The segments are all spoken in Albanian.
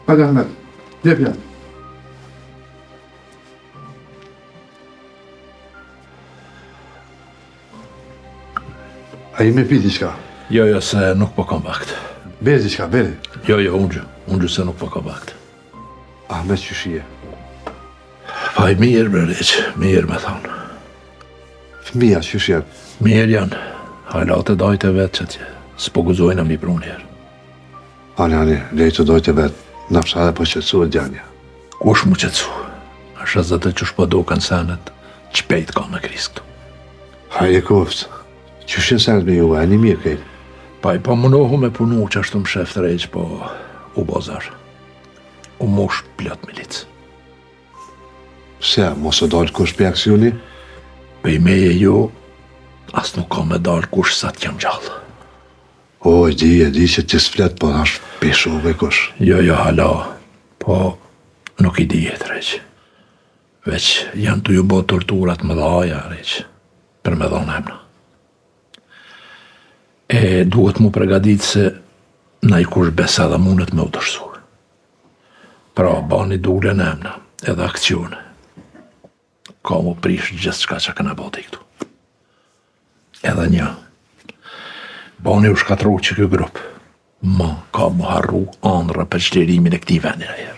Hajde Ahmet, jep ja. A i me pi diçka? Jo, se nuk po kam vakt. Beri diçka, beri. Jo, unë se nuk po kam vakt. Ahmet qyshie. Pa i mirë, Breriq, mirë me thonë. Fëmija qyshie. Mirë janë, hajla të dajtë e vetë që tje, s'po guzojnë a mi pru njerë. Ani, lejtë të dojtë e vetë, nafsha dhe po qëtësu e djanja. Kush mu qëtësu? Ashtë zëtë që shpo do kanë senet, qpejt ka me kris këtu. Hajde koftë, qyshie senet me juve, e një mirë kejtë. Pa i pa munohu me punu që ashtu më shef të rejqë, po u bozar. U mosh plot milicë. Se, mos o dalë kush për aksioni? Pe i meje ju, as nuk ka me dalë kush sa t'jam gjallë. O, e di që t'jes flet, po është peshove kush. Jo, hala, po nuk i di jetë, req. Veç janë të ju bo torturat më dhaja, req, për me dhonë emna. E duhet mu pregadit se na i kush besa dhe mundet me u dërsu. Pra, bani dule në emna, edhe akcione. Ka mu prish gjithë qka që këna boti këtu. Edhe një, bani u shkatru që kjo grupë, ma ka mu harru andra për qlirimin e këti vendin e herë.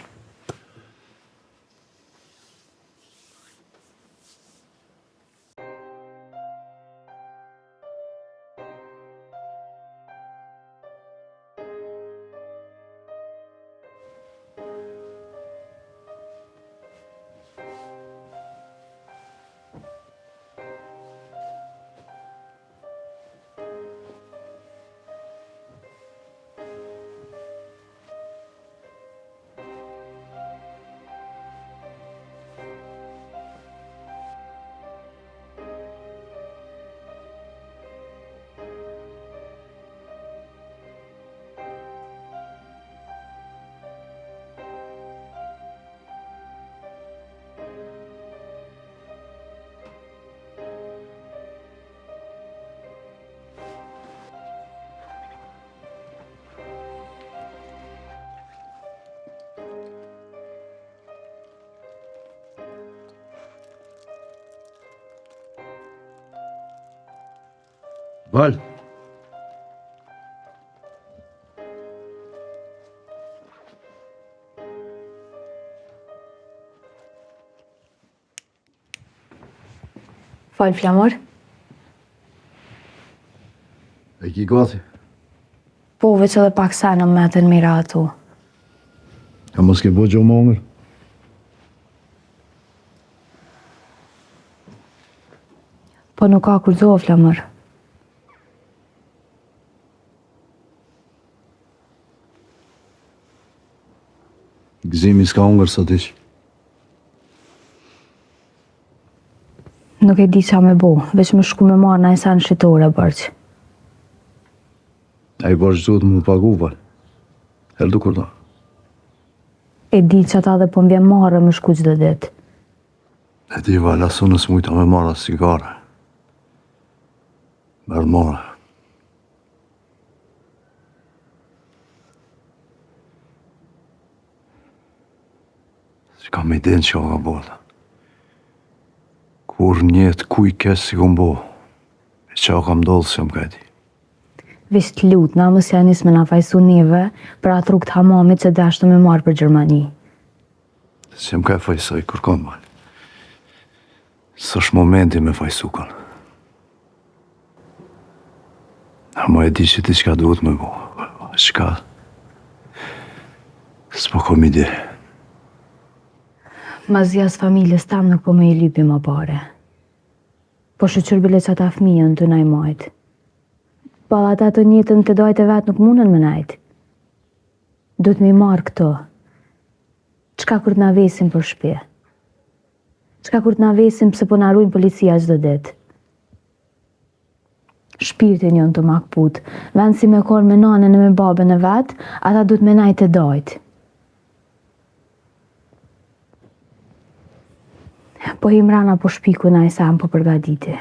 Val. Fal, Flamur. E ki gati? Po, veç edhe pak sa në metën mira atu. A mos ke bo gjo mongër? Po nuk ka kur zohë, Flamur. Gëzimi s'ka hongër sot ish. Nuk e di qa me bo, veç më shku me marrë na i sanë shqitore, bërq. A i bërq duhet më pagu, Val. Heldu kur da. E di që ata dhe po m'vjen marrë më shku qdo dit. E di, Val, asu nësë mujta me marrë sigare. Mërë marrë. Ka me den që ka bota. Kur njetë kuj kesë si kom bo, e që kam dollë se më kajti. Veç t'lut, na mës janis me na fajsu neve për atë rukë t'hamamit që dashtë me marrë për Gjermani. Se më kaj fajsoj kur kom, Val. Së është momenti me fajsu kanë. A ma e di që ti qka duhet me bo. Qka? S'po kom ide. Mazjas familjes tam nuk po me i lypi më pare. Po shëqër bile që ata fmijën të naj majtë. Balla ata të njëtën të dojtë e vetë nuk munën më najtë. Duhet me i marë këto. Qka kur t'na vesim për shpje? Qka kur t'na vesim pëse po n'arrujnë policia çdo ditë? Shpirtin jonë të makput. Vend si me korë me nanën e me babën e vetë, ata duhet me najtë e dojtë. Po Imrana po shpiku na i sam po përgaditi.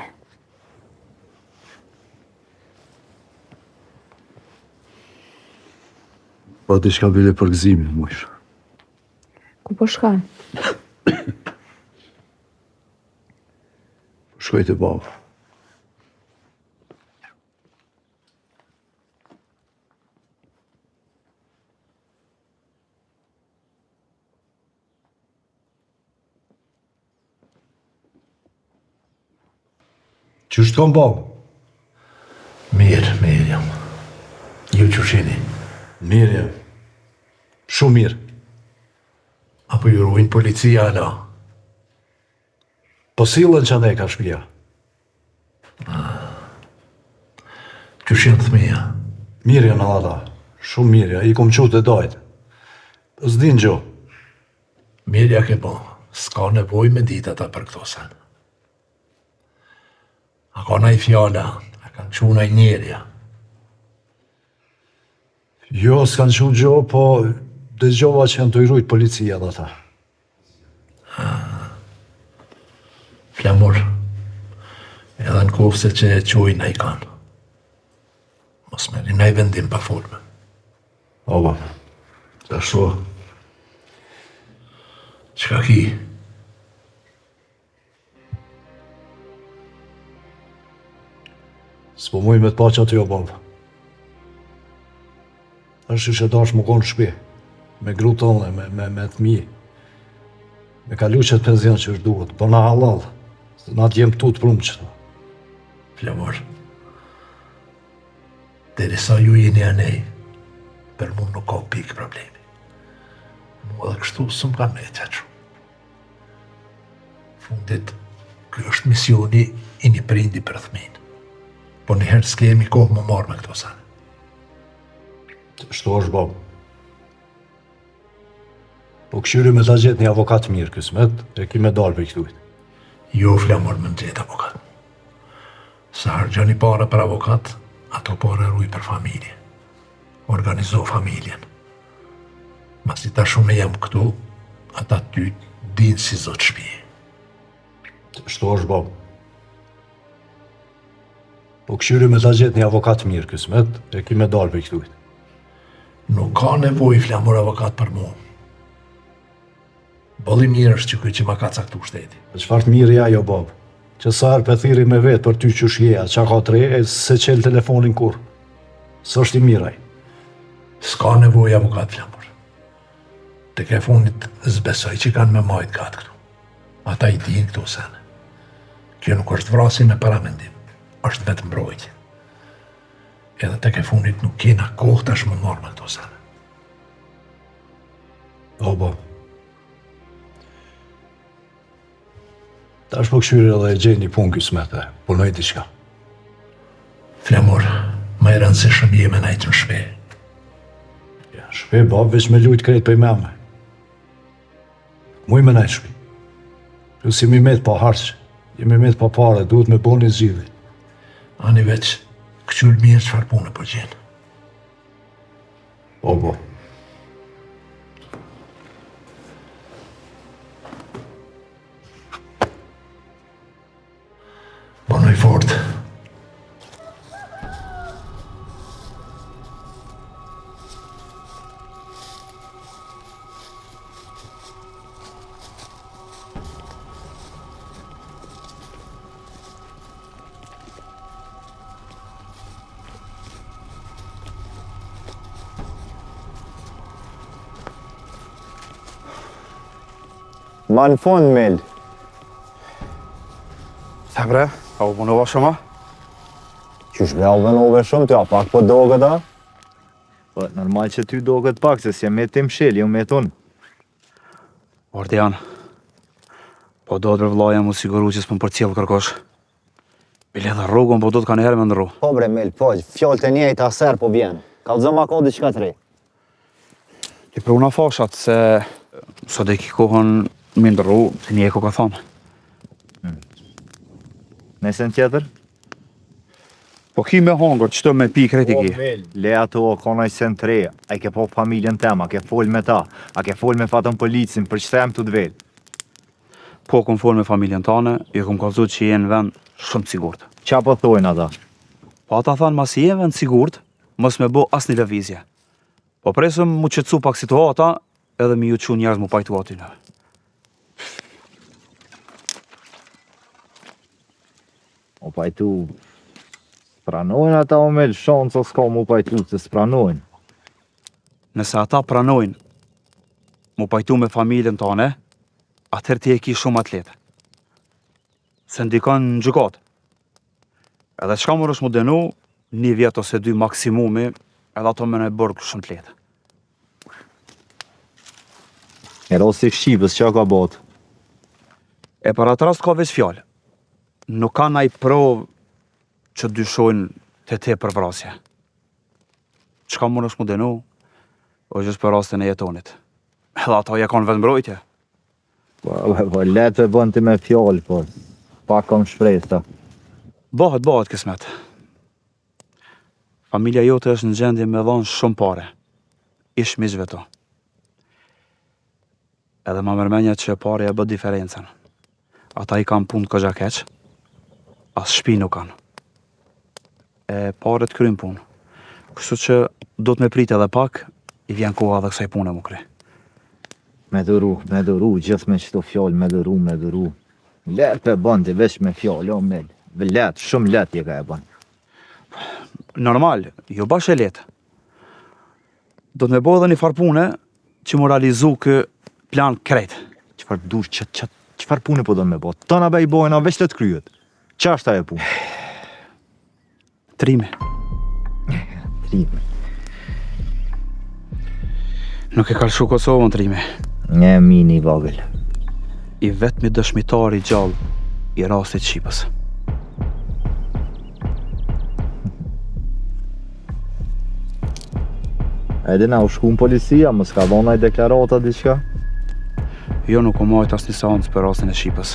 Po t'i shka bile për gëzimin, mujsh. Ku po shkon? Shkoj të babë. Qështë kam babë? Mirë jam. Ju që shini? Mirë jam. Shumë mirë. Apo ju ruin policia ala? Po sillen që ne ka shpia. Që shenë thmija? Mirë janë ata. Shumë mirë ja. I kom qute dojtë. S'din gjo. Mirë ja ke po. S'ka nevoj me ditë ata për këto sen. A ka naj fjala, a kanë quna i njerja. Jo, s'kan qu gjo, po dëgjova që janë të irujt policia dhe ata. Flamur, edhe në kofse që e qojnë a i kanë. Mos me rinaj vendim pa folme. Oba, të ashtu. Qka ki? S'po muj me të pa që aty o babë. është që dash më konë shpi. Me gru tonë, me të mi. Me kalu qëtë penzion që është duhet. Po na halal. Se na t'jem tu të prumë qëto. Flamur, derisa ju jeni anej, për mu nuk ka pikë problemi. Mu edhe kështu së më kanë me të që. Fundit, kjo është misioni i një prindi për thminë. Po njëherë s'kemi kohë më marrë me këto sane. Shto është babë. Po këshyri me ta gjetë një avokat mirë kësmet, e ki me dalë për i këtujt. Jo, Flamur, më në gjetë avokat. Sa hargjoni para për avokat, ato para ruj për familje. Organizo familjen. Mas i ta shumë jam këtu, ata ty dinë si zotë shpije. Shto është babë. Po këshyri me ta gjetë një avokat mirë kësmet, e ki me dalë për i këtujt. Nuk ka nevoj, Flamur, avokat për mu. Bolli mirë është që kuj që ma ka caktu shteti. Qëfar të mirë ja jo, babë? Që sa herë thiri me vetë për ty që shjeja, qa ka tre, e se qelë telefonin kur. Së është i miraj. S'ka nevoj, avokat, Flamur. Të ke fundit zbesoj që kanë me majtë gatë këtu. Ata i dinë këtu sene. Kjo nuk është vrasi me paramendim, është vetë mbrojtje. Edhe të ke fundit nuk kena kohë tash më marrë me këto sene. O, babë. Tash po këshyri edhe e gjej një punë kësmete, punoj diçka. Flamur, më e rëndësishëm je me najtë në shpe. Ja, shpe, babë, veç me lujt krejt për i meme. Muj me najtë shpi. Plus jemi met pa harqë, jemi met pa pare, duhet me bo një zgjidhje. Ani veç, këqyr mirë qëfar punë po gjenë. O, babë. Bonoj fort. Ma në fund, Mel. Ta bre, a u punova shumë? Qysh bre, u punove shumë, ty a pak po doge da? Po, normal që ty doget pak, se si e me tim shil, ju me tunë. Ordian, po do të vëllaja mu siguru që s'pëm për cilë kërkosh. Bile dhe rrugën, po do të ka njëherë me ndru. Po bre, Mel, po, fjallë të njejtë aser po vjen. Kallëzëm ma ka diçka të re. Ti pruna fashat se sot e ki kohën me ndru, se një e ko ka thonë. Nesën tjetër? Po ki me hongër, qëto me pi kreti ki? Mel, le ato, ka naj sen të reja. A i ke po familjen tema, a ke fol me ta, a ke fol me fatën policin, për qëta jem të dvel. Po kom fol me familjen tane, ju kom kalzu që jenë vend shumë të sigurt. Qa po thojnë ata? Po ata thanë, mas jenë vend sigurt, mos me bo as një lëvizje. Po presëm mu qëtësu pak situata, edhe mi ju që njerëz mu pajtu aty në. O pajtu, pranojnë ata o me lëshonë, so s'ka mu pajtu, se s'pranojnë. Nëse ata pranojnë mu pajtu me familjen tane, atëherë ti e ki shumë atletë. Se ndikon në gjykatë. Edhe çka më rësh mu denu, 1 vjet ose 2 maksimumi, edhe ato me në bërë shumë të letë. E rosti Shqipës, që ka botë? E për atë rast ka veç fjallë. Nuk ka naj provë që dyshojnë të te për vrasje. Çka më rësh mu denu, o gjithë për rastin e jetonit. Edhe ato ja kanë vetë mbrojtje. Po, letë e bën ti me fjallë, po. Pak kam shpresa. Bëhet kismet. Familja jote është në gjendje me dhonë shumë pare. Ish miqve to. Edhe ma mërmenja që pare e bët diferencen. Ata i kanë punë këgja keq, as shpi nuk kanë. E pare të krymë punë. Kështu që do të me prit edhe pak, i vjen koha dhe kësaj punë mu kry. Me dëru, gjithë me qëto fjallë, me dëru. Letë e bën ti veç me fjallë, o me. Letë, shumë letë je ka e bën. Normal, jo bash e letë. Do të me bo edhe një farë pune që mu realizu kë plan krejt. Qëfar dush, qëfar pune po do me bo? Tëna be i bojna veç të kryet. Qa është ta e punë? Trime. Nuk e kalshu Kosovën trime. Një mini vogël. I vetmi dëshmitari gjallë i rastit Shqipës. Edhe na u shku në policia, më s'ka dhona i deklarata diqka? Jo nuk u majt as një seancë për rastin e Shqipës.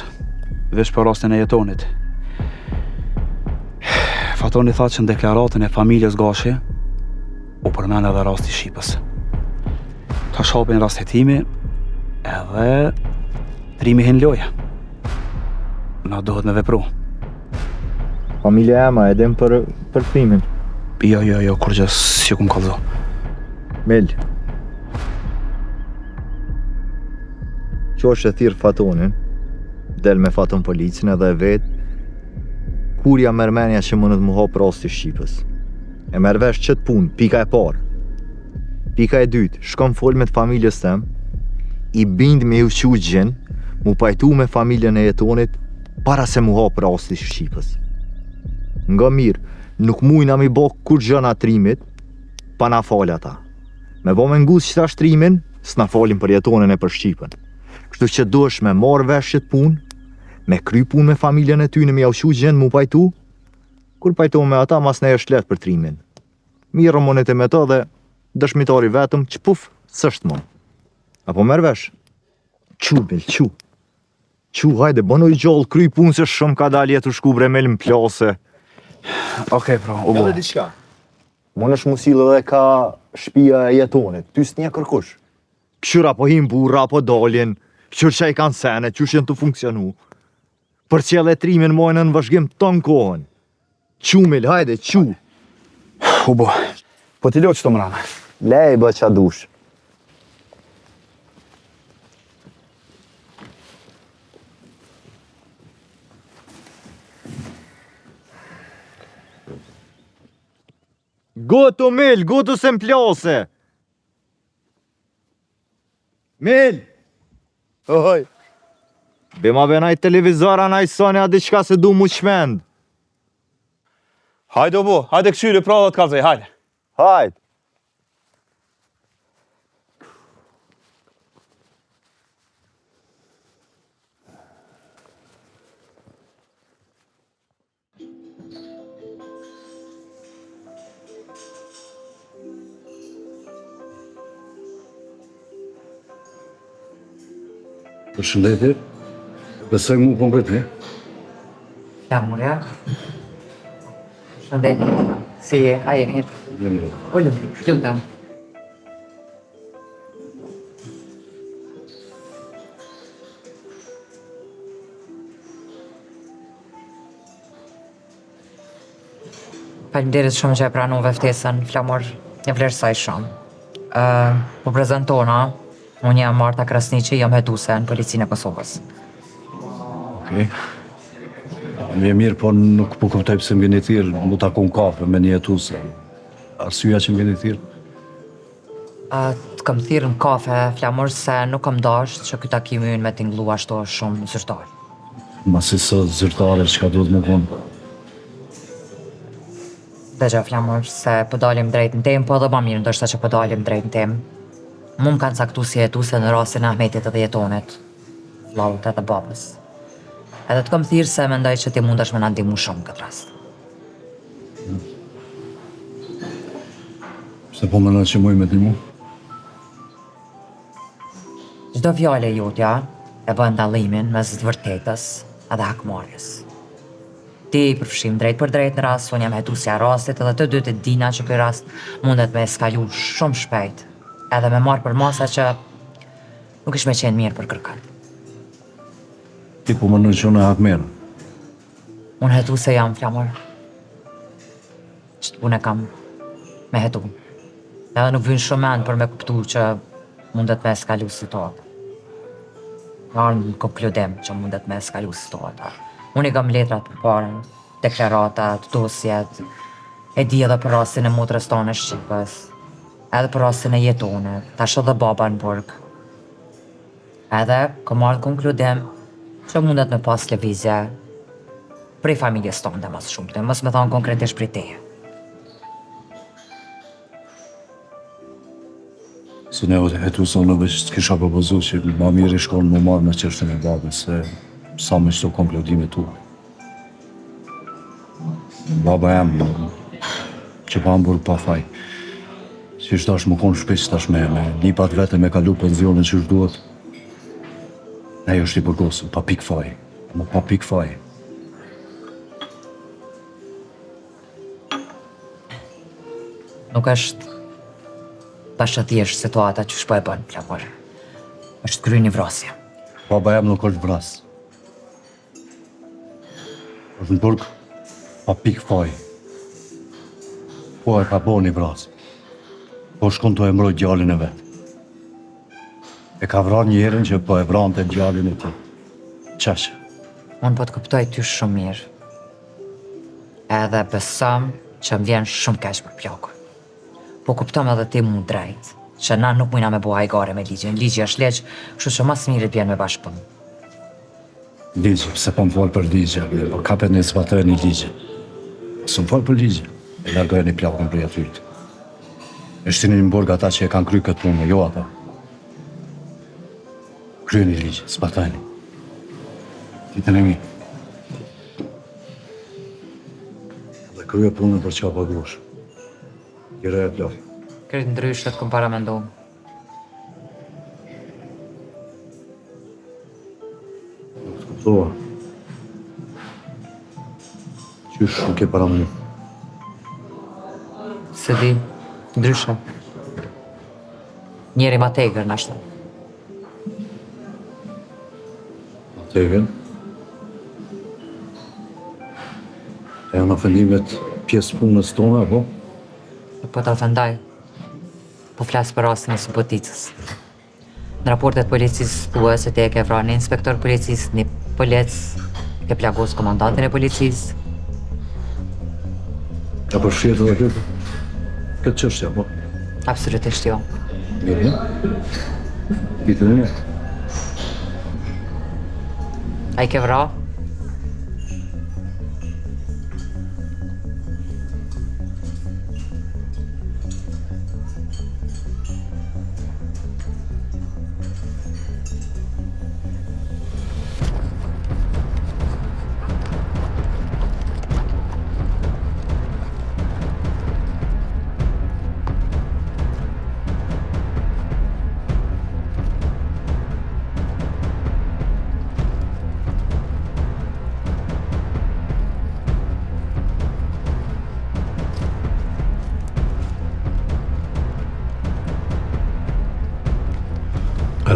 Vesh për rastin e jetonit. Fatoni tha që në deklaratën e familjes Gashi u përmen edhe rasti Shqipës. Ta shapin rastetimi edhe trimi hin loja. Na dohet me vepru. Familja ema edhem për trimin. Jo, kur gjës si kum kallzo. Mel. Qo është e thirë Fatonin, del me Faton policin edhe e vetë, kurja mërmenja që mënët mu hapë rasti Shqipës. E mërvesh qëtë punë, pika e parë. Pika e dytë, shkom fol me të familjes tem, i bind me u qu gjen, mu pajtu me familjen e jetonit, para se mu hapë rasti Shqipës. Nga mirë, nuk mujna mi bo kur gjëna trimit, pa na falë ata. Me bo me ngus qëta shtrimin, s'na falim për jetonin e për Shqipën. Kështu që duesh me marrë vesh qëtë punë, me kry punë me familjen e ty në mi aushu gjendë mu pajtu, kur pajtu me ata mas ne është letë për trimin. Mirë monet e me ta dhe dëshmitari vetëm që puf, s'është mon. Apo merë vesh? Qu, hajde, bëno i gjallë, kry punë se shumë ka dalë jetu shku bremel në plase. Okej, pra, u bo. Edhe diqka. Mon është musilë dhe ka shpia e jetonit, ty s'nje kërkush. Qyra po him burra, po daljen, qyr që i kanë sene, qyr që në të funksionu. Për qëllë e trimin mojnë në vazhgim të në kohën. Qumil, hajde, qu. U bo. Po t'i lo që të mrana. Lej bë qa dush. Gotu, Mil, gotu se m'plase. Mil! Oj! Bima benaj televizora naj sonja diqka se du mu qmend. Hajde, u bo, hajde këqyri pra dhe t'kallzej, hajde. Hajde! Përshëndetje, besoj mu konkret, he? Flamurja. Shëndetje. Si je? A je mirë? Ullëm, lutem. Faleminderit shumë që e pranove ftesën, Flamur. E vlerësoj shumë. Më prezentona Unë jam Marta Krasniqi, jam hetuse në policinë e Kosovës. Okej. Më e mirë, po nuk po kuptoj pse më vjen i thirrë mu takon kafe me një jetuse. Arsyeja që më vjen i thirrë. Të kam thirrë në kafe, flamur se nuk kam dashur që ky takim ynë me tingëllu ashtu shumë zyrtar. Masi së zyrtare çka duhet më konë. Dëgja flamur se po dalim drejt në temë, po edhe ma mirë ndoshta që po dalim drejt në temë. Mu më kanë caktu si jetuse në rastin e Ahmetit edhe jetonit, vllaut edhe babës. Edhe të kam thirrë se mendoj që ti mundesh me na ndihmu shumë këtë rast. Se po mendoj që muj me ndihmu. Çdo fjale jotja e bën dallimin mes të vërtetës edhe hakmarrjes. Ti i përfshim drejt për drejt në rast, unë jam hetusja rastit edhe të dy të dina që ky rast mundet me eskalu shumë shpejt, edhe me marrë për masa që nuk ish me qenë mirë për kërkën. Ti po mendoj që unë e hakmerë. Unë hetuse jam flamur. Që të punë e kam me hetu. Edhe nuk vynë shumë mend për me kuptu që mundet me eskalu situatë. Arë në konkludim që mundet me eskalu situata. Unë i kam letrat për parën, deklaratat, dosjet, e di edhe për rastin e motrës tonë Shqipës, edhe për rastin e jetonit, tash edhe baba në burg. Edhe kam marrë konkludim që mundet me pas lëvizje prej familjes tonë dhe mas shumë, mos me thonë konkretisht prej teje. Se ne hetusën në veç të kisha propozu që ma mirë i shkonë më marrë me çështën e babës, se sa me qëto konkludime tu. Baba jam, që pa Hamburg pa faj. Që ishtë tash më konë shpesh tash me lipat vete me kalu pensionin që është duhet. Ne është i përgosën, pa pik faj. Më pa pik faj. Nuk është bashkë thjesht situata që shpo e bën, flamur. Është kry një vrasje. Baba jam nuk është vras. është në burg pa pik faj. Po e ka bo një vras. Po shkon të e mbroj gjallin e vetë. E ka vrar një herën që po e vrante gjallin e ti. Qashë. Unë po të kuptoj ty shumë mirë. Edhe besëm që më vjen shumë keq për plakun. Po kuptom edhe ti mu drejt, që na nuk mujna me bo hajgare me ligjin. Ligji është leq, kështu që mas mirë t'bjen me bashkëpunë. Ligji, pse po më folë për ligje, po kapet një sfatër një ligje. Së më folë për ligje, e largoj një plakun për jetërit. E shtini në burg ata që e kanë kry këtë punë, jo ata. Kryeni ligje, s'patajni. Ditën e mi. Dhe krye punën për qa pagush. Gjere e plak. Këtë ndryshët këm paramendu. Nuk të kuptoha. Qysh nuk e paramendu. Se di, ndryshë. Njeri ma tegër në ashtë. Tegen. E janë ofendimet pjesë punës tonë, apo? Po të ofendaj. Po flasë për rastin e Suboticës. Në raportet policisë thuhet se te e ke vrarë një inspektor policisë, një polic, ke plagos komandantin e policisë. Ja përfshirë edhe këtë çështje, apo? Absolutisht jo. Mirë, ditën e mirë. A i ke vrarë?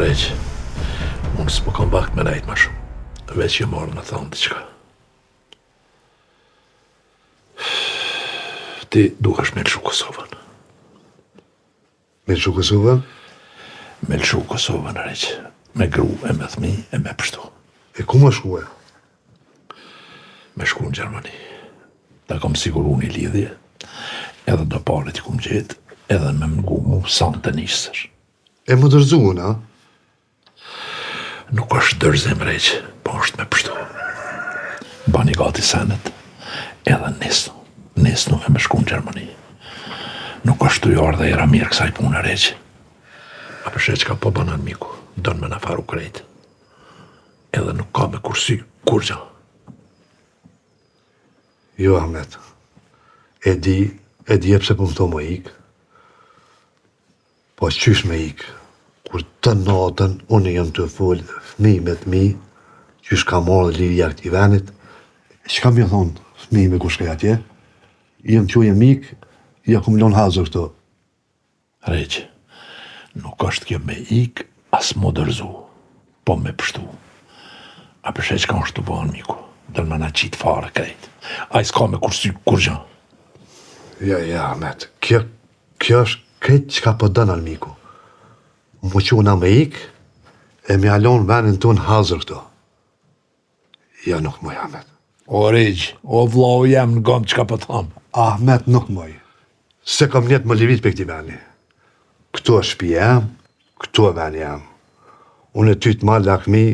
Req, unë s'po kam bakt me nejt ma shumë, veç që morë në thonë diqka. Ti duhesh me lëshu Kosovën. Me lëshu Kosovën? Me lëshu Kosovën req, me gru e me thmi e me pështu. E ku më shkue? Me shku në Gjermani. Ta kom siguru një lidhje, edhe do parit i kum gjetë, edhe me mëngu mu sa në të njësër. E më dërzuën, a? Nuk është dërzim req, po është me pështu. Bani gati senet, edhe nesnu e me shku në Gjermani. Nuk është të jarë dhe era mirë kësaj punë req. A përshe që ka po banan miku, donë me në faru krejt. Edhe nuk ka me kursy, kur gja. Jo, Ahmet. E di pse po më to më ik. Po qysh me ik? Kur të natën, unë jam të full fmi me t'mi, qysh ka marrë liri jakt i venit, që kam ju thonë fmi me kush ka atje? Jem që jem ik, ja kum lon hazër këto. Req, nuk është kjo me ik, as modërzu, po me pështu. A përshe që ka është të banë, miku, dërë me na qitë fare krejt. A i s'ka me kursy, kur gja. Ja, Ahmet, kjo është krejt që ka po dënë almiku. Më që una me ik, e me alon venin tonë hazër këto. Ja, nuk moj, Ahmet. O Req, o vlau jem në gëmë që ka po thamë. Ahmet nuk moj. Se kam njetë më livit për këti veni. Këto është shtëpi jam, këto e veni jam. Unë e ty të malë lakmi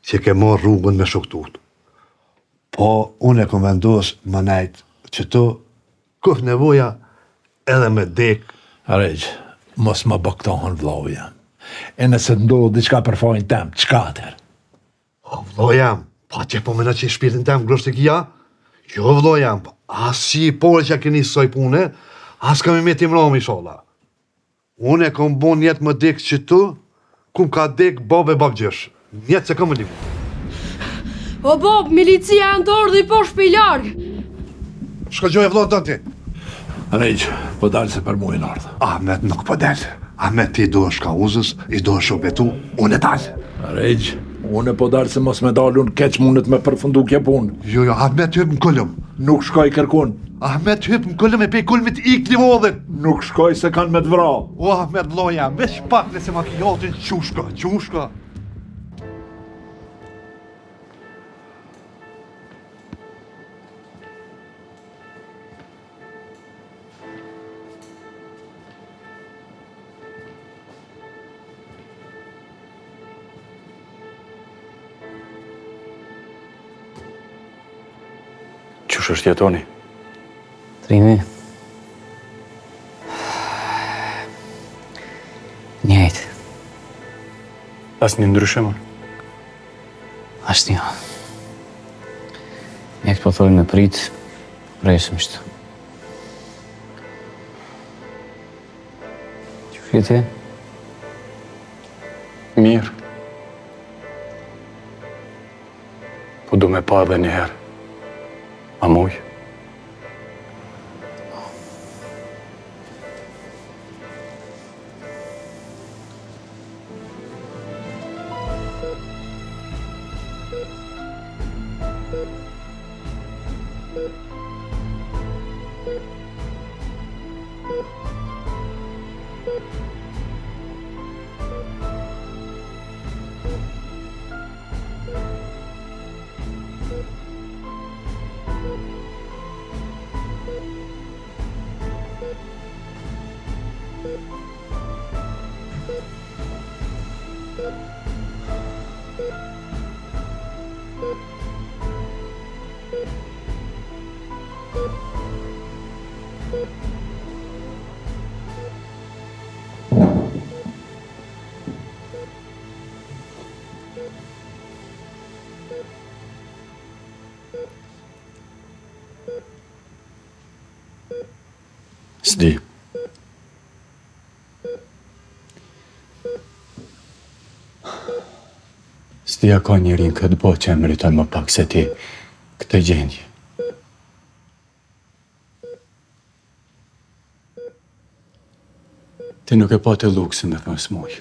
që ke marrë rrugën me shoktut. Po, unë e kom vendos më nejtë që to, këf nevoja edhe me dek. Req, mos më bëktohën vlau jem. E nëse ndodhë diçka për fajnë tem, qka atër? O, vlo jam, pa që po me në që shpirtin tem grosht e kia? Jo, vlo jam, as që i pore që keni soj pune, as kam i me tim rami shola. Unë e kom bon jetë më dek që tu, kum ka dek bab e bab gjesh. Njetë se kam më livu. O bab, milicia janë të ordë i poshtë për i largë. Shka gjoj e vlo të ti? Req, po dalë se për mu e nardë. Ahmet nuk po dalë. Ahmet ti do është ka uzës, i do është obetu, unë e dalë. Req, unë e po dalë se mos me dalë unë keq mundet me përfundu kje punë. Jo, Ahmet hyp në kullëm. Nuk shkoj kërkun. Ahmet hyp në kullëm e pej kulmit i klivodhin. Nuk shkoj se kanë me të vra. O, Ahmet vlo jam, veç pak nëse ma ki jotin qushka. Qush është jetoni? Trimi. Njejtë. Asnjë ndryshim? Asnjë. Mjekët po thonë me prit, presëmsht. Qush je ti? Mirë. Po du me pa edhe një herë. A muj? S'di. S'di a ka njërin këtë botë që e meriton më pak se ti këtë gjendje. Ti nuk e pa të luksin me thënë s'muj.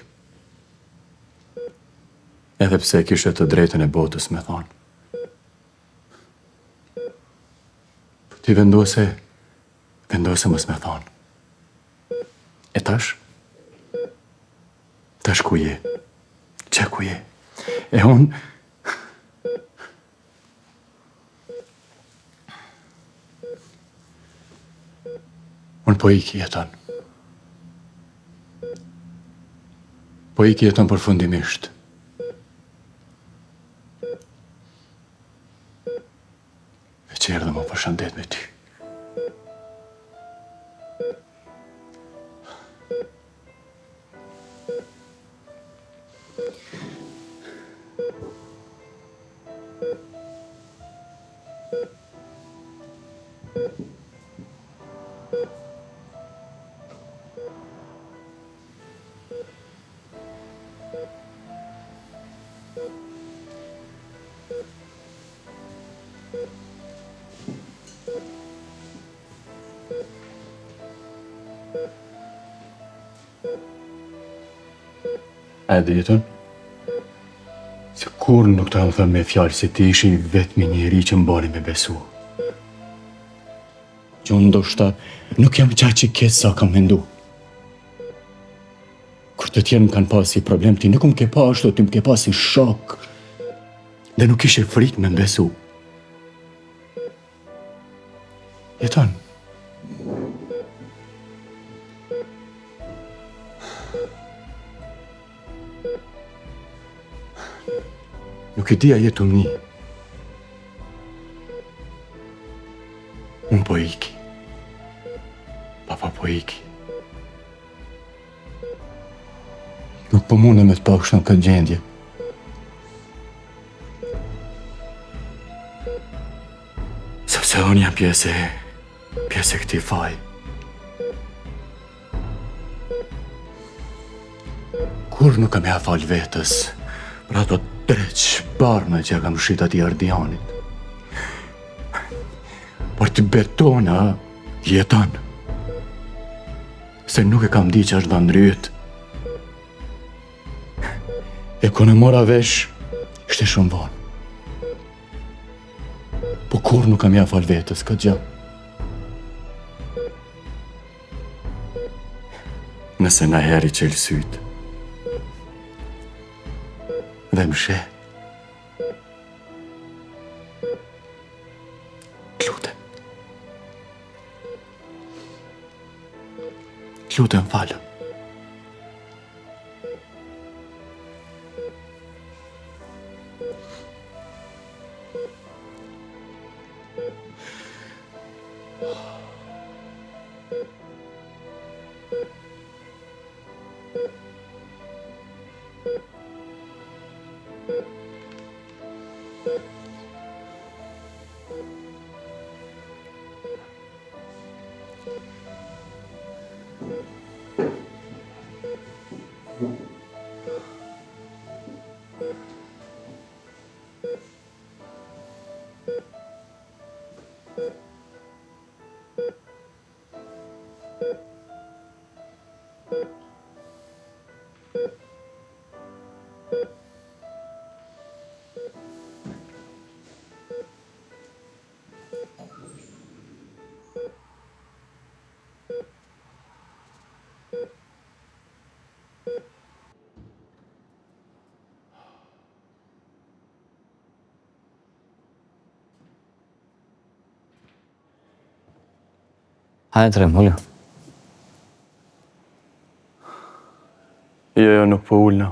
Edhe pse kishe të drejtën e botës me thonë. Po ti vendose mos me thonë. E tash? Tash ku je? Qa ku je? E unë... Unë po iki jeton. Po iki jeton përfundimisht. E që erdhe më përshëndet me ty. E ditën, se kur nuk të më thënë me fjallë se ti ishi vetëmi njeri që mbani me besu. Që unë ndoshta nuk jam qa që ketë sa kam mendu. Kur të tjerë më kanë pasi problem, ti nuk më ke pa ashtu, ti më ke pasi shok. Dhe nuk ishe frikë me mbesu. Jeton. Nuk e dia jetu mi. Unë po iki. Papa po iki. Nuk po mune me të pakshtë në këtë gjendje. Sepse unë jam pjesë e këtij faj. Kur nuk kam ja fal vetës për ato dreq barme që ja kam shit ati Ardianit. Por të betona jeton. Se nuk e kam di që është dhe ndryt. E kone mora vesh, ishte shumë vonë. Po kur nuk kam ja fal vetës këtë gjë. Nëse na heri qelë sytë. Dhe më she. Lutem falem. Hajde të ullu. Jo, nuk po ullna.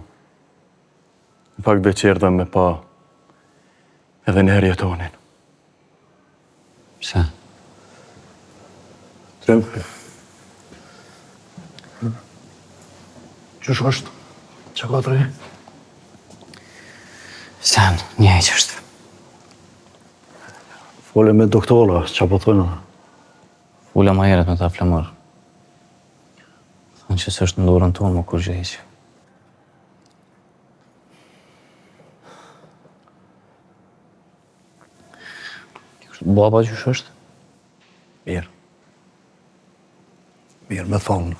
Në pak dhe qerda me pa edhe në herë jetonin. Pse? Trempe. Qësh është? Që ka të rejë? Sen, një që është. Fole me doktora, që po thënë? Ula ma heret me ta flamur. Thënë që s'është në dorën tonë më kur gjë. Baba qësh është? Mirë. Mirë me thonë.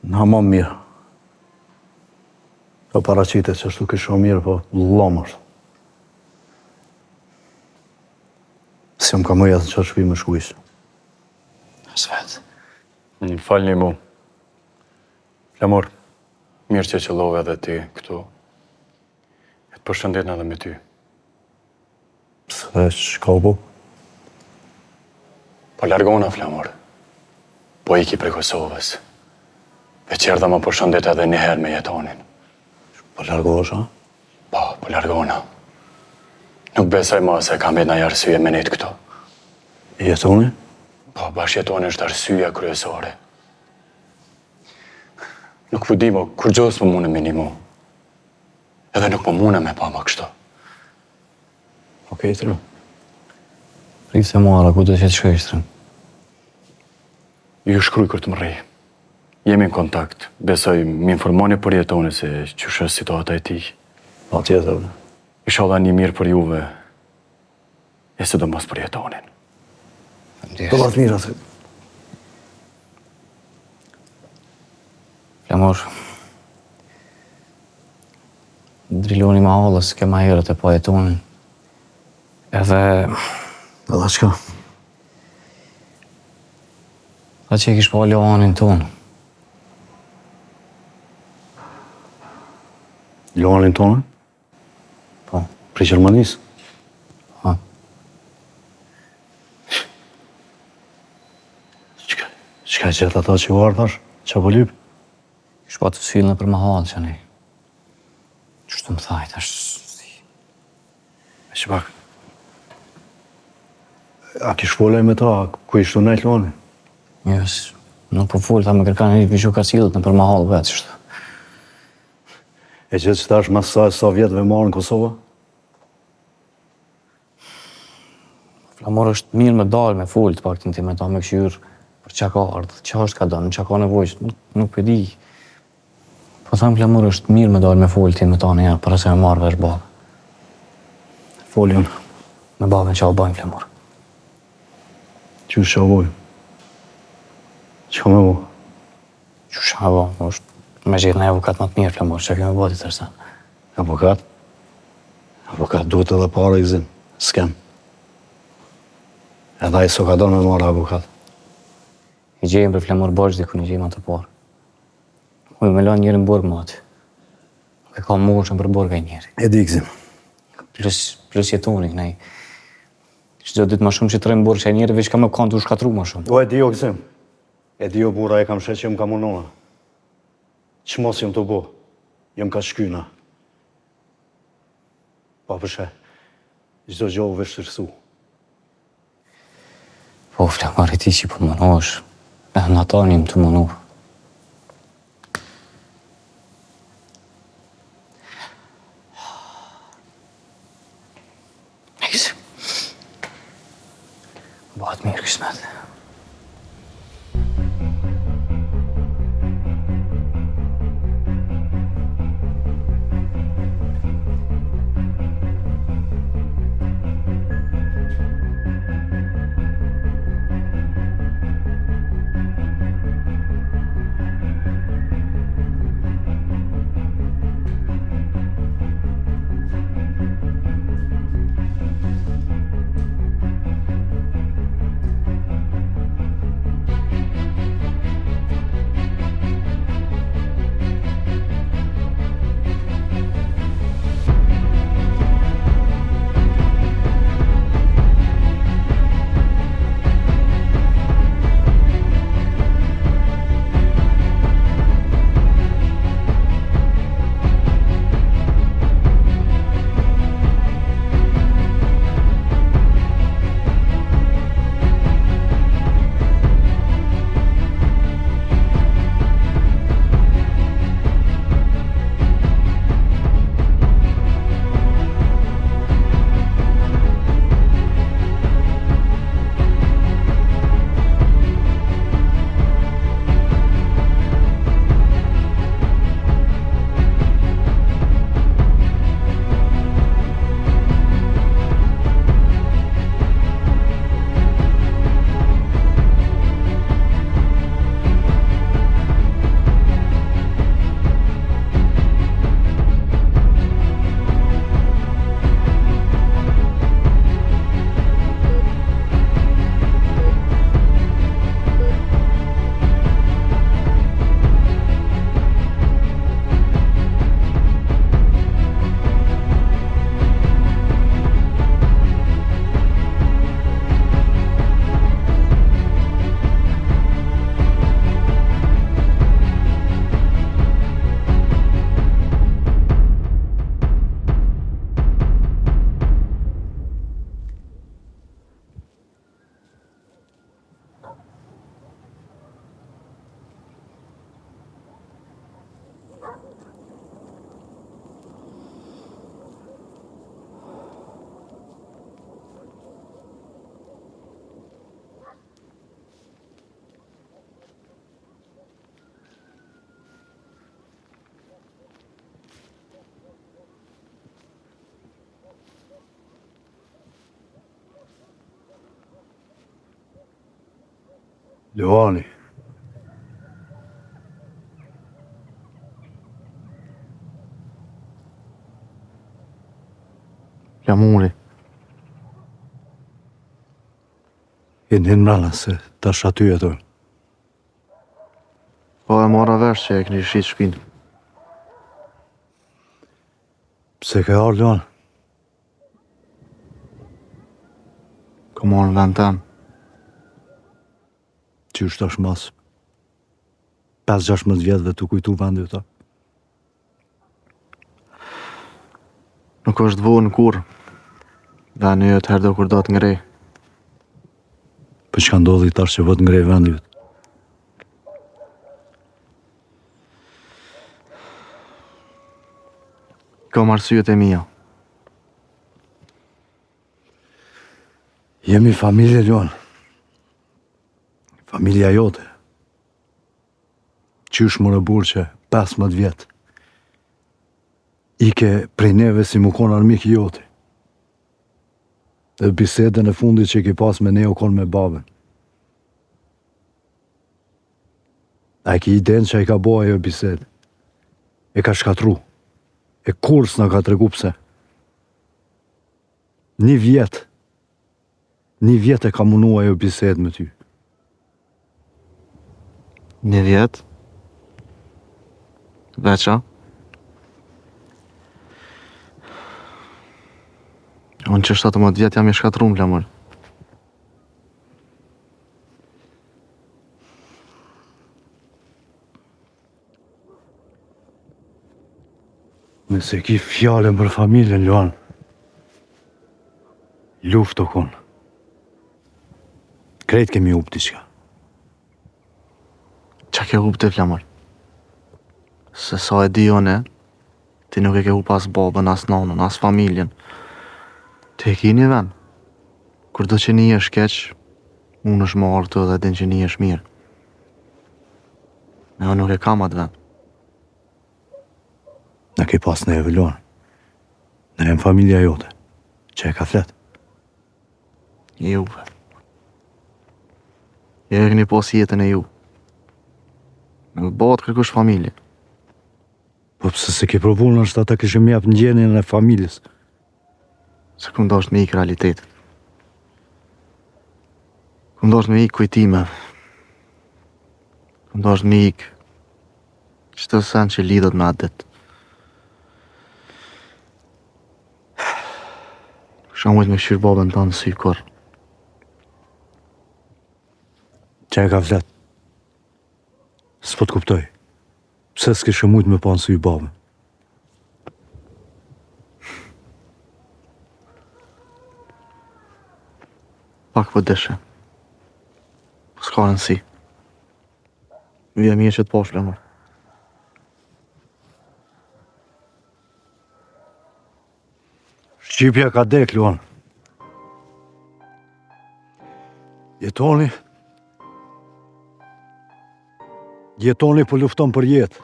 Në hamon mirë. Po paraqitet që është kështë mirë, po lomë është. Si më ka më jetë që është shpi më shkujshë. Svet. Falni mu. Flamur, Mirë që qëllove edhe ti këtu. E të përshëndet edhe me ty. Pse ç'ka u bo? Po largona, Flamur. Po iki prej Kosovës. Veç erdha më përshëndet edhe një herë me jetonin. Po largohesh, a? Po largona. Nuk besoj ma se kam vetë një arsye me nejtë këto. Jetoni? Po, bashkë jetoni është arsyeja kryesore. Nuk po di, mo, kur gjos po mune minimu. Edhe nuk po mune me pa ma kështu. Okej, tru. Rrif se mora, ku do që të shkështërën? Ju shkruj kur të më rri. Jemi në kontakt. Besoj, më informoni për jetoni se që është situata e ti. Pa tjetër. Inshallah një mirë për juve. E së do mos për jetonin. Po martë mirë atë. Flamur. Driloni ma hollës ke ma herët e po jetonin. Edhe... Edhe çka? Tha që e kish po Loanin tonë. Loanin tonë? Po. Prej Gjermanisë? Ha. Çka e qëtë ata që u ardhash? Qa po lyp? Kish po të sfilë në për ma hallë që ne. Qështu më thajt, është... E që pak. A kish folej me ta, ku ishtu nejt Loani? Njës, nuk po full, tha me kërkan një vishu ka cilët në për ma hallë vetë, qështu. E që tash mas sa vjetëve marë në Kosovë? Flamur është mirë me dalë, me full, të pak të me ta me këshyrë për qa ka ardhë, qa është ka dënë, qa ka nevojë, nuk për di. Po thamë Flamur është mirë me dalë me full, ti me ta në jarë, para se me marrë vesh babë. Foljon. Me babën qa o bajnë Flamur. Qysh qa o bojnë? Qa me bo? Qysh qa me bo, është me gjithë në avokat më të mirë, Flamur, që kemi boti tërsa. Avokat? Avokat duhet edhe para i zinë, s'kem. Edhe i so ka donë me marrë avokat. I gjejmë për Flamur bashkë diku një gjejmë atë parë. Uj, me lanë njëri në burgë më atë. Nuk e ka moshën për burgë e njëri. E di gzim. Plus jetoni, kënej. Çdo ditë më shumë që të rëmë burgë që e njëri, veç ka me kanë të u shkatru më shumë. O, e di o gzim. E di o bura e kam shet që më ka munona. Që mos jëm të bo, jëm ka shkyna. Pa përshe, gjdo gjohë vështërsu. Po, Flamur, e ti që po mënosh, e në ata njëm të mënu. Nekës. Bëhat mirë kismet. Luani. Flamuri. Hinë mrena se tash aty jetojnë. Po e mora vesh që e këni shqit shpinë. Pse ke ardhur Luan? Ko marrë në vend tem. Qysh tash mas 5-16 vjetëve të kujtu vendi ta. Nuk është vonë kur. Vendi jëtë herdo kur do të ngrej. Për çka ndodhi tash që vët ngrej vendi jot? Kam arsyet e mia. Jemi familje, Luan. Familja jote. Qysh më në burë që 15 vjetë. Ike prej neve si më konë armik i jote. Dhe bisedën e fundit që ki pas me ne u konë me babën. A i ki iden që a i ka bo ajo bisedë. E ka shkatru. E kur s'na ka tregu pse. Një vjet e ka munu ajo bisedë me ty. Një vjet? Veqa? Unë që 17 vjet jam i shkatru më Flamur. Nëse ki fjallën për familjen, Luan, luft o konë. Krejt kemi up diçka. Qa ke up të Flamur? Se sa e di one, ti nuk e ke up as babën, as nanën, as familjen. Ti e ki një vend. Kur do që një është keq, unë është marrë të dhe din që një është mirë. Me unë nuk e kam atë vend. Në ke pas në Luan. Në jem familja jote. Që e ka flet. Juve. Je e këni pas jetën e ju. Nuk bëhet kërkush familje. Po pëse se ke provu në është ata këshim jap në gjenin e familjes. Se ku ndosht me ikë realitet. Ku ndosht me ikë kujtime. Ku ndosht me ikë çdo sen që lidhet me atë ditë. Kisha mujt me këshirë babën tanë në sy kur. Që e ka flet? S'po të kuptoj. Pse s'kishe mujt me pa në sy babën? Pak po deshe. Po s'ka rëndësi. Vija mirë që të posh Flamur. Shqipja ka dek, Luan. Jetoni po lufton për jetë.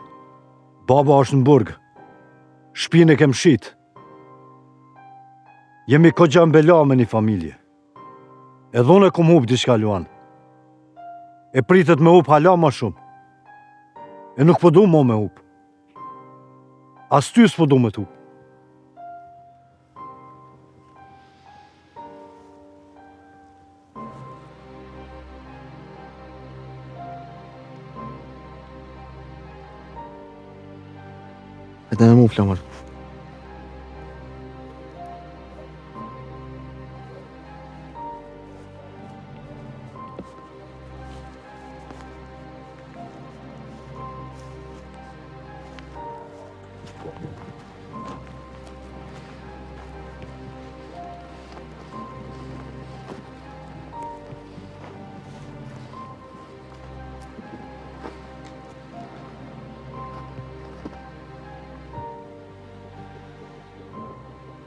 Baba është në burg. Shpinë e kem shit. Jemi kogja mbela me një familje. Edhe unë e kom hup diçka, Luan. E pritet me hup hala ma shumë. E nuk po du mo me hup. As ty s'po du me t'hup. Edhe me mu Flamur.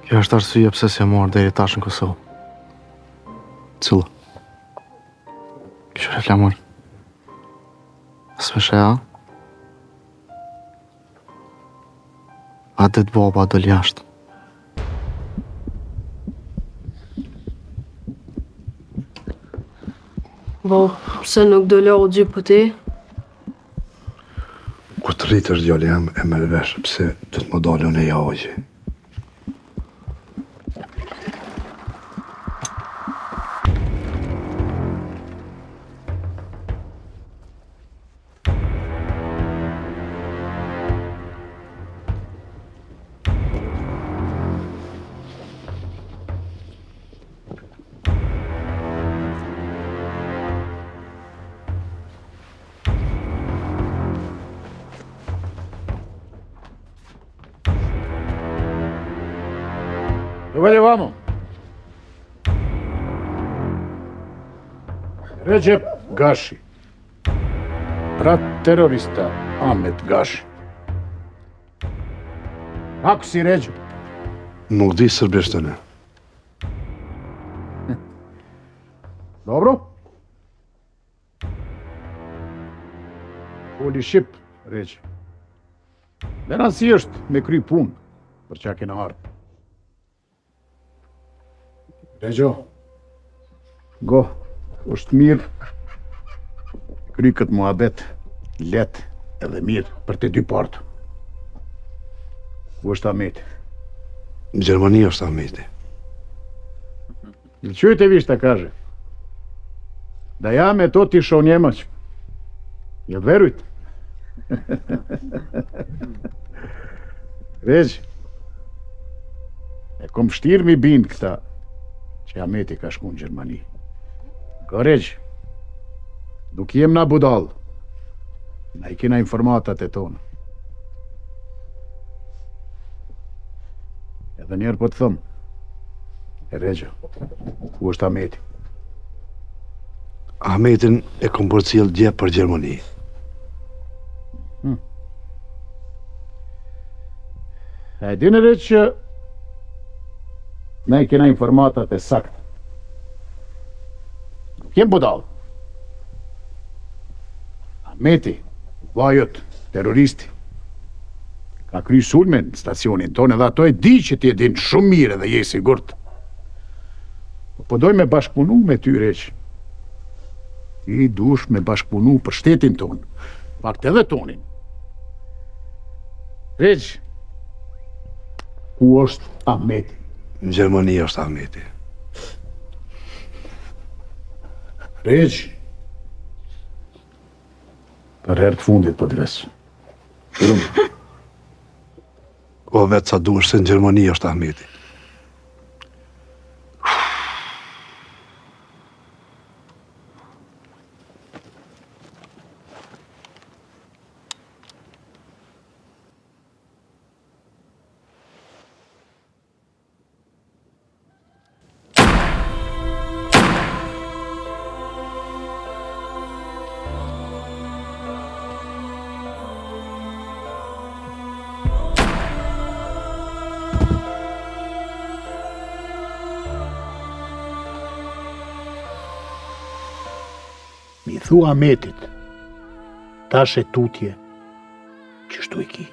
Kjo është arsye pse s'e marrë deri tash në Kosovë. Cilla? Këshore Flamur. S'peshe a? A dit baba dëll jashtë. Bo, Pse nuk do lau gjy për ti? Ku të rritë është djali jam e merr vesh pse do të më dalë unë e jaqë. Dove eravamo? Recep Gashi. Brat terorista Ahmet Gashi. Kako si Recep? Nuk di sërbisht të ne. Dobro? Foli shqip, Recep. Lena si është me kry punë për çka kena ardhur. Regjo, go, është mirë kry këtë muhabet let edhe mirë për të dy partë. Ku është Ahmeti? Në Gjermani është Ahmeti. Ili čujete vi šta kaže? Da ja me to otišao u Njemačku. Jel verujete? Ređi, e kom shtirë mi bind këta që Ahmeti ka shku në Gjermani. Goreq, nuk jem na budal. Na I kena informatat e tonë. Edhe njerë po të thëmë, e Regjo, ku është Ahmeti? Ahmetin e kom përcjell dje për Gjermani. E dini Req që ne I kena informatat e sakta. Nuk jem budal. Ahmeti, vllajot, terroristi, ka kry sulme në stacionin tonë edhe ato e di që ti e din shumë mirë dhe je I sigurt. Po doj me bashkëpunu me ty, Req. Ti dush me bashkëpunu për shtetin tonë, fakt edhe tonin. Req, ku është Ahmeti? Në Gjermani është Ahmeti. Req, për herë të fundit po të vesë. Shurëm. O vetë sa dush se në Gjermani është Ahmeti. Mi thua Ahmetit, tash e tutje, që shtu I ki.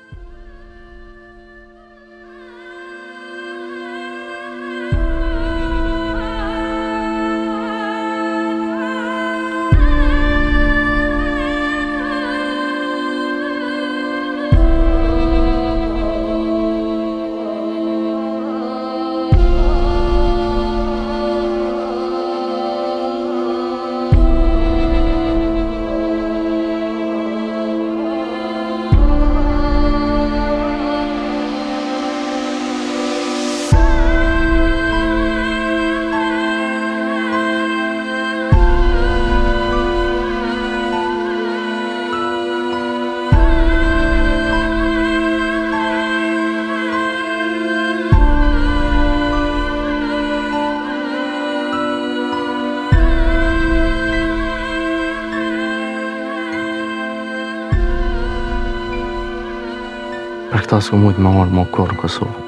Për këta s'ku mujtë me marrë më korë në Kosovë.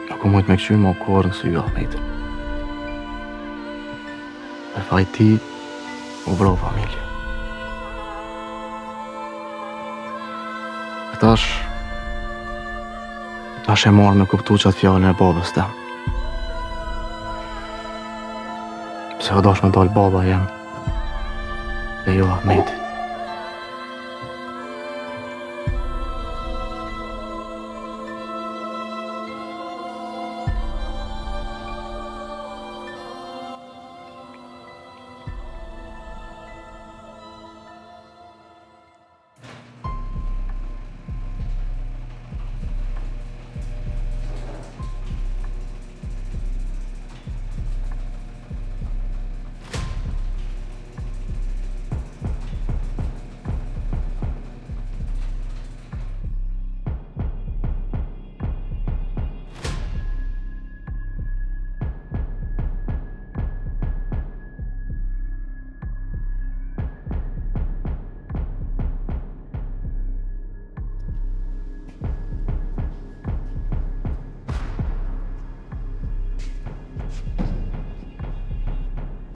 Nuk ku mujtë me këqy më korë në sy Ahmetin. E faj ti, u bro familje. Tash e marrë me kuptu qatë fjallën e babës tem. Se ka dash me dal baba jem. Dhe jo Ahmeti.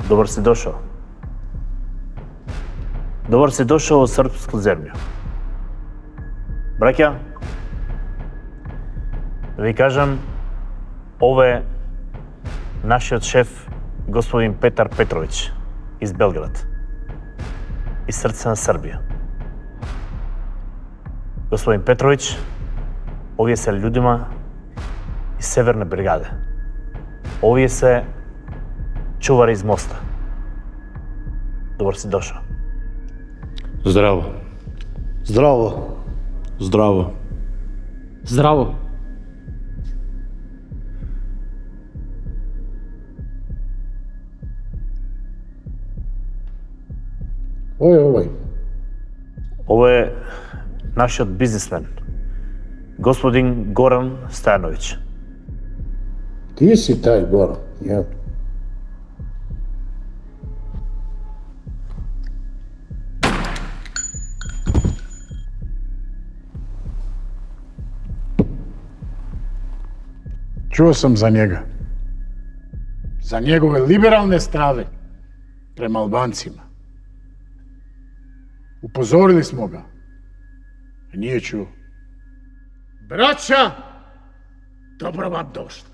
Dobar si došao. Dobar si došao u srpsku zemlju. Brakja, vi kažem, ovo je naš šef, gospodin Petar Petrović iz Belgrad, iz srca Srbije. Gospodin Petrović, ovdje se ljudima iz Severne brigade. Ovdje se čuvar iz mosta. Dobar si došao. Zdravo. Zdravo. Zdravo. Zdravo. Ko je ovaj? Ovo je naš biznismen, gospodin Goran Stajanović. Ti si taj Goran, ja. Čuo sam za njega. Za njegove liberalne stave prema Albancima. Upozorili smo ga. A nije čuo. Braća, dobro vam došli.